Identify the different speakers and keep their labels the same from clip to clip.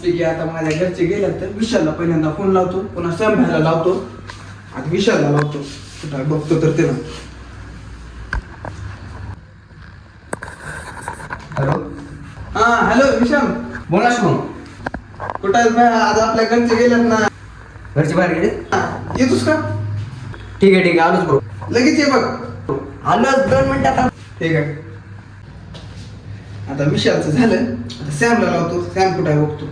Speaker 1: मस्तपैकी आता माझ्या घरचे गेले तर विशालला पहिल्यांदा फोन लावतो, पुन्हा सॅम्भायला लावतो, आता विशालला लावतो. कुठं बघतो तर त्याला.
Speaker 2: हॅलो.
Speaker 1: हा हॅलो विशाल,
Speaker 2: बोला शुभम.
Speaker 1: कुठं आहेस भाई? आज आपल्या घरचे गेलेत ना.
Speaker 2: घरचे बाहेर गेले.
Speaker 1: येतोस का?
Speaker 2: ठीक आहे आलोच ब्रो.
Speaker 1: लगेच ये बघ.
Speaker 2: आलोच 2 मिनिटात.
Speaker 1: ठीक आहे. आता विशालचं झालं, आता सॅमला लावतो. सॅम कुठं आहे बघतो,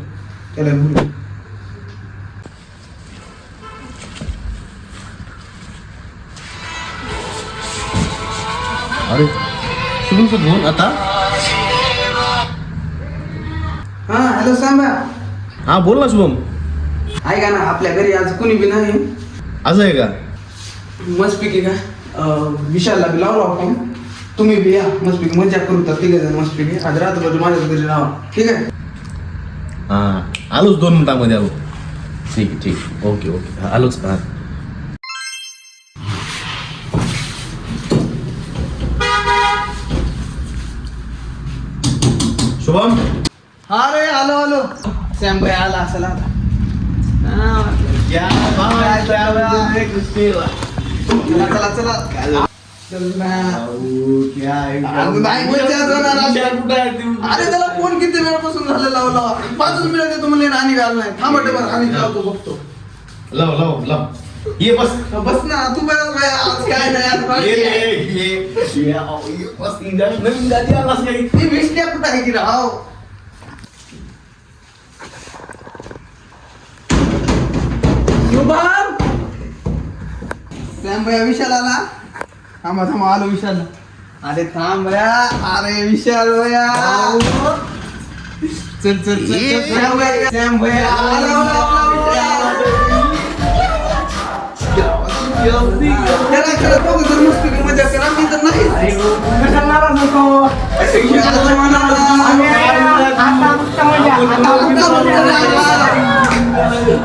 Speaker 1: त्याला बोलू.
Speaker 3: अरे शुभमचा फोन आता.
Speaker 1: हा हॅलो सॅम.
Speaker 3: हा बोल ना शुभम.
Speaker 1: ऐका ना, आपल्या घरी आज कोणी बी नाही.
Speaker 3: असं आहे का?
Speaker 1: मस्तपैकी का विशालला बी लावला आपण. तुम्ही बी या, मस्तपैकी मजा करू तर तिघ जण मस्तपैकी. आज रात्रभर माझ्या घरी राहा, ठीक आहे?
Speaker 3: हा आलोच 2 मिनिटांमध्ये आलो. ठीक आहे ठीक आहे. ओके ओके आलोच. हा शुभम.
Speaker 1: हा रे आलो आलो. सॅम भाई आला असेल आता. चला चला चला. अरे त्याला फोन किती वेळापासून झालं लावला. 5 मिनिट येतो म्हणले आणि घाल नाही. थांबा टेबल आणि लावतो बघतो.
Speaker 3: लाव लाव लाव. ये बस
Speaker 1: बस ना तू बस बाय. आज काय नाही आज बाकी आहे.
Speaker 3: नवीन गाडी आलास काही.
Speaker 1: ती विष्ट्या कुठं आहे की राव. शुभम सॅम भैया विशाल आला. थांबा थांबा आलो विशाल. अरे थांब भैया. अरे विशाल भैया चल चल चल. सॅम भैया मजा करा. मी तर नाही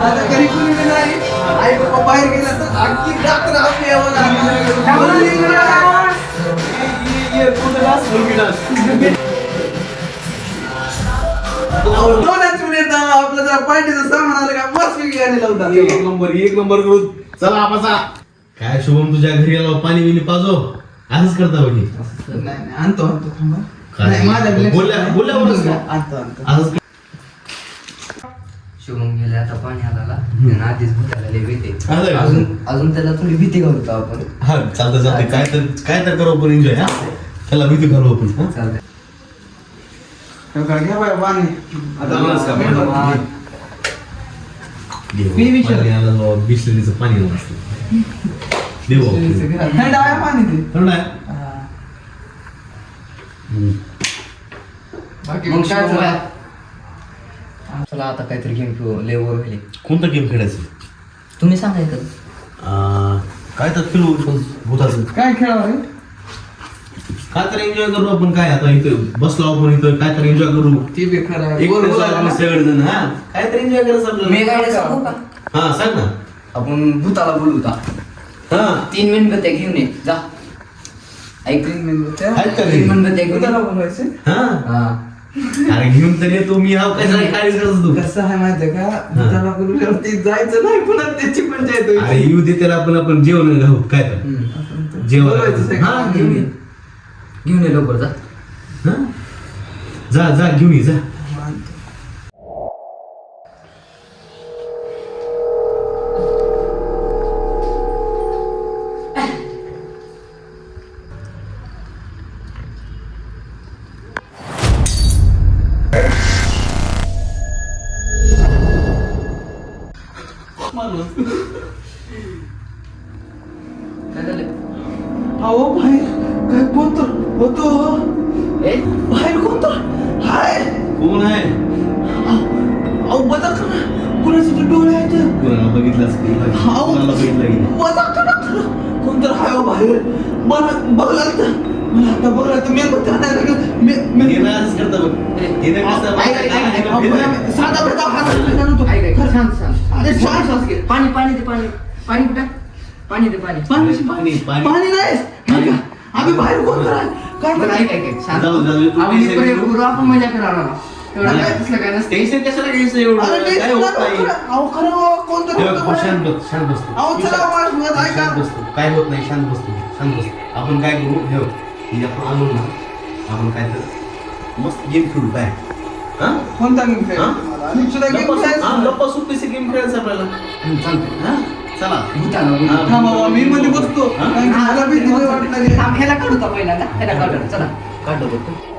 Speaker 1: आता घरी कोणी नाही. आई बाबा बाहेर गेला तर अख्खी रात्र आपली आपलं जर पार्टीचं सामान आलं का मस्त गाणी लावतात.
Speaker 3: एक नंबर करू. चला आपसा. काय शुभम तुझ्या घरी आलो पाणी बिनी पाजो. असंच करता बघी.
Speaker 1: नाही आणतो आणतो थांबा.
Speaker 3: काय? बोलल्यावरच का?
Speaker 1: आणतो आणतो.
Speaker 3: असंच
Speaker 2: शुभम गेले आता पाणी आला. त्यानं आधीच भूताला लय भीती.
Speaker 3: असं आहे का?
Speaker 2: अजून त्याला थोडी भीती घालतो आपण.
Speaker 3: हा चालतं चालतं. काय तर करू आपण एन्जॉय. हा त्याला भीती घालू आपण. हा
Speaker 2: चालतंय.
Speaker 1: घ्या बाय पाणी.
Speaker 3: आता आलास का?
Speaker 2: हा.
Speaker 1: मी विचार-
Speaker 3: पाणी आलं बाबा. बिसलेलीचं पाणी आलं असतं. देऊ आपण.
Speaker 1: थंड आहे पाणी ते.
Speaker 3: थंड आहे.
Speaker 1: बाकी
Speaker 2: मग काय चाललंय? चला आता काहीतरी गेम खेळू. लय वर होईल.
Speaker 3: कोणता गेम खेळायचं?
Speaker 2: तुम्ही सांगायचं.
Speaker 3: काय तर खेळू भूताचं.
Speaker 1: काय खेळावं रे?
Speaker 3: काय तर एन्जॉय करू आपण. काय आता इथं बसलो आपण इथं काय तर एन्जॉय करू.
Speaker 1: ते बी खरं आहे.
Speaker 3: एक
Speaker 1: वर
Speaker 3: दिवस
Speaker 1: बोलायला
Speaker 3: आपण
Speaker 1: ना.
Speaker 3: सगळेजण. हा काय तर एन्जॉय करायचं
Speaker 2: मी
Speaker 3: आपल्याला.
Speaker 2: काय सांगू का?
Speaker 3: हा सांग ना.
Speaker 2: आपण भूताला बोलू का?
Speaker 3: हा
Speaker 2: 3 मेणबत्त्या घेऊन ये जा. ऐक.
Speaker 1: तीन मेणबत्त्या?
Speaker 3: आहेत का
Speaker 2: 3
Speaker 3: घरी?
Speaker 2: मेणबत्त्या घेऊन
Speaker 1: कुणाला
Speaker 2: ये.
Speaker 1: बोलवायचं?
Speaker 3: हा
Speaker 2: हा.
Speaker 3: अरे घेऊन तर येतो मी. हा काय काय करतो तू.
Speaker 1: कसं आहे माहितीये का? भूताला बोलवल्यावर ते जायचं नाही पुन्हा त्याची पंचायत
Speaker 3: अरे
Speaker 1: होईल.
Speaker 3: येऊ दे त्याला. आपण जेवण घालू. काय तर
Speaker 1: बोलवायचं
Speaker 3: जेवण. हा
Speaker 1: सगळं.
Speaker 3: घेऊन ये.
Speaker 2: घेऊन ये लवकर जा.
Speaker 3: हा जा जा घेऊन ये जा.
Speaker 2: काय झालं?
Speaker 1: अहो बाहेर काय कोणतं होतो.
Speaker 2: ए
Speaker 1: बाहेर कोणतं हाय.
Speaker 3: कोण आहे?
Speaker 1: अहो बदल करा. कुणाचे ते डोळे आहेत.
Speaker 3: कोणाला बघितलंस की?
Speaker 1: हाव.
Speaker 3: कोणाला बघितलं की?
Speaker 1: बदल करा खरं. कोणतं हाय हो बाहेर. मला बघला तर मला आता बघला तर मेणबत्ती आणायला लागेल.
Speaker 3: हे ना असंच करता बघ. हे ना कसं
Speaker 1: साधा भेटा हात.
Speaker 2: ऐक शांत शांत.
Speaker 1: अरे श्वास श्वास घे.
Speaker 2: पाणी पाणी दे पाणी. पाणी कुठं? पाणी दे पाणी.
Speaker 1: पाणी नाही. आम्ही बाहेर कोण करा काय
Speaker 2: बरं, ऐक ऐक ऐक. शांत.
Speaker 3: जाऊ, जाऊ.
Speaker 2: आपण इकडे करू, आपण मजा करायला. एवढं काय तसलं काय नसतं.
Speaker 3: टेन्शन कशाला घ्यायचं एवढं
Speaker 1: अरे
Speaker 3: काय
Speaker 1: टेन्शन
Speaker 3: होत
Speaker 1: नका
Speaker 3: नाही
Speaker 1: करू. अहो खरं हो, कोणतं
Speaker 3: हे
Speaker 1: कोणतं
Speaker 3: बघ, शांत
Speaker 1: कोणतं.
Speaker 3: बस शांत बस तू.
Speaker 1: अहो चला माझ्यासोबत ऐका.
Speaker 3: शांत बस तू. काय होत नाही शांत बस तू. शांत बस आपण काय करू हे बघ, ही आपण आलो ना आपण काय तर मस्त गेम खेळू काय हा
Speaker 1: कोणता गेम
Speaker 3: हा?
Speaker 1: खेळायचा? आणि सुद्धा गेम खेळायचा.
Speaker 3: गप्पा सुप्पीचे गेम खेळायचं आपल्याला
Speaker 2: चालतंय.
Speaker 3: हा चला
Speaker 2: भूतानं, भूतानं.
Speaker 1: थांबा बाबा, मी मध्ये बसतो.
Speaker 3: हा?
Speaker 1: कारण की मला भीती नाही वाटत नाही.
Speaker 2: थांब, ह्याला काढू का पहिल्यांदा? ह्याला काढू, चला.
Speaker 3: काढलं बघ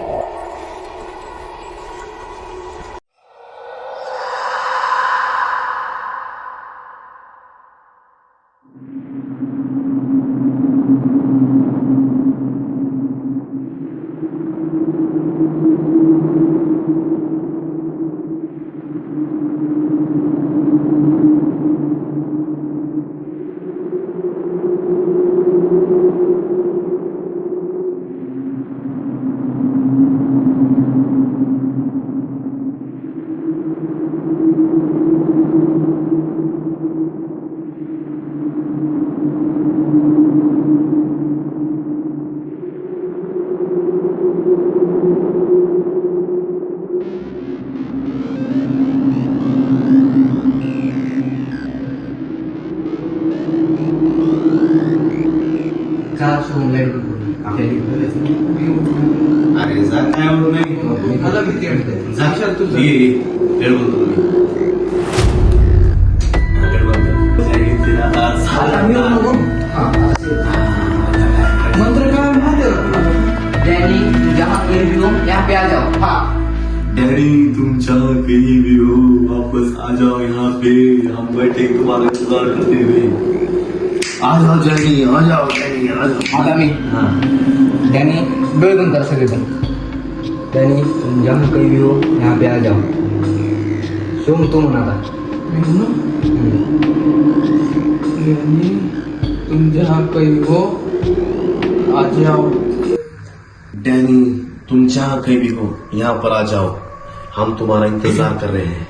Speaker 2: चला, सोडून लाईट बंद करू. आपल्याला इकडं
Speaker 3: अरे जा काय होत नाही
Speaker 1: मला भीती वाटते.
Speaker 3: जा
Speaker 1: विशाल तुझं.
Speaker 3: ये वेळ बोलतो तुम्ही वेळ बोलतो
Speaker 1: आता मी येऊ नको.
Speaker 2: हा,
Speaker 1: मंत्र काय माहिती आहे का तुम्हाला?
Speaker 2: डॅनी, जहाँ कहीं भी हो, यहाँ पे आ जाओ. हाँ.
Speaker 3: डैडी तुम जहाँ कहीं भी हो वापस आ जाओ यहाँ पे हम बैठे तुम्हारा इंतजार करते हुए आ जाओ डैडी आ जाओ डैडी आ जाओ
Speaker 2: आता मी.
Speaker 3: हाँ
Speaker 2: डॅनी, डोळे बंद करा सगळेजण. डॅनी, तुम जहाँ कहीं भी हो, यहाँ पे आ जाओ. सोम तू म्हणा आता.
Speaker 1: मी म्हणू? आणि तुम जहाँ कहीं हो आ जाओ.
Speaker 3: डैनी तुम जहाँ कहीं भी हो यहाँ पर आ जाओ हम तुम्हारा इंतजार कर रहे हैं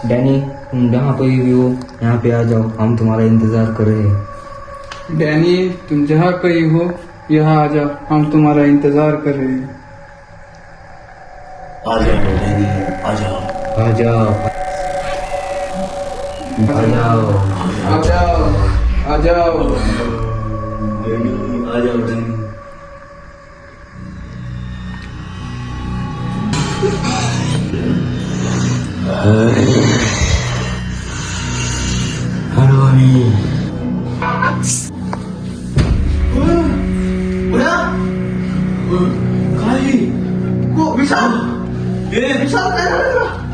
Speaker 2: डैनी, तुम जहाँ कहीं भी हो, यहाँ पे आ जाओ. हम तुम्हारा इंतजार कर रहे हैं.
Speaker 1: डैनी तुम जहाँ कहीं हो यहाँ आ जाओ, हम तुम्हारा इंतजार कर रहे हैं.
Speaker 3: आ जाओ डैनी आ जाओ
Speaker 2: आ जाओ. आ जाओ.
Speaker 1: आ जाओ आ जाओ.
Speaker 3: डैनी आ जाओ डैनी
Speaker 1: विशाल विशाल काय झालं?